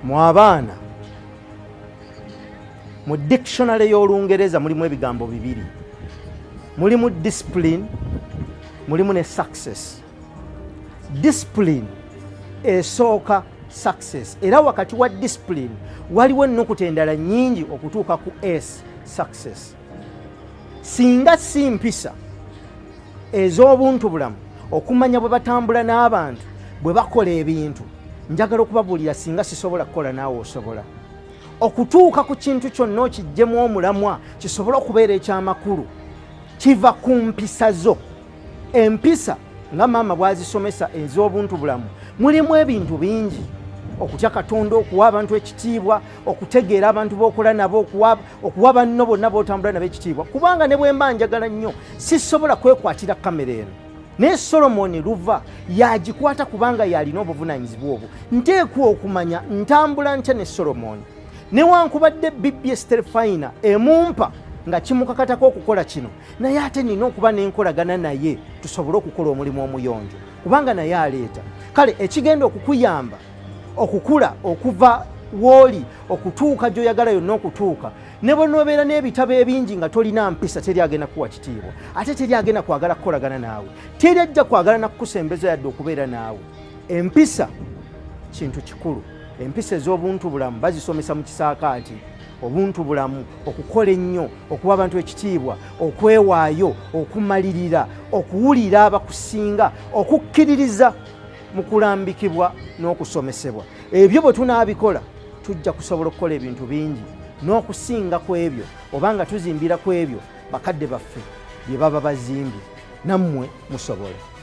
mu abaana mu dictionary y'Olungereza mulimu ebigambo bibiri, mulimu discipline, mulimu ne success. Discipline esooka success, era wakati wa discipline waliwo ennukuta endala nnyingi okutuuka ku S, success. Singa si mpisa ez'obuntu bulamu okumanya bwe batambula n'abantu, bwe bakola ebintu, njagala okubabuulira singa sisobola kukola naawe osobola. Okutuuka ku kintu kyonna okiggyemu omulamwa kisobola okubeera ekyamakulu, kiva ku mpisa zo. Empisa nga maama bw'azisomesa ez'obuntu bulamu mulimu ebintu bingi: okutya Katonda, okuwa abantu ekitiibwa, okutegeera abantu b'okola nabo, okuwa banno bonna b'otambula nabo ekitiibwa. Kubanga ne bwe mba njagala nnyo sisobola kwekwatira kamera eno, naye Solomoni Luva yagikwata kubanga yalina obuvunaanyizibwa obwo. Nteekwa okumanya ntambula ntya ne Solomoni, newankubadde BBS Terefayina emumpa nga kimukakatako okukola kino, naye ate nina okuba n'enkolagana naye tusobole okukola omulimu omuyonjo, kubanga naye aleeta. Kale ekigenda okukuyamba okukula okuva w'oli okutuuka gy'oyagala yonna okutuuka, ne bwe noobeera n'ebitabo ebingi nga tolina mpisa, teri agenda kuwa kitiibwa, ate teri agenda kwagala kukolagana naawe, teri ajja kwagala nakukusembeza yadde okubeera naawe. Empisa kintu kikulu. Empisa ez'obuntu bulamu bazisomesa mu kisaakaati. Obuntu bulamu, okukola ennyo, okuwa abantu ekitiibwa, okwewaayo, okumalirira, okuwulira abakusinga, okukkiririza mu kulambikibwa n'okusomesebwa. Ebyo bwe tunaabikola tujja kusobola okukola ebintu bingi n'okusinga ku ebyo, obanga tuzimbira ku ebyo bakadde baffe bye baba bazimbye. Nammwe musobola.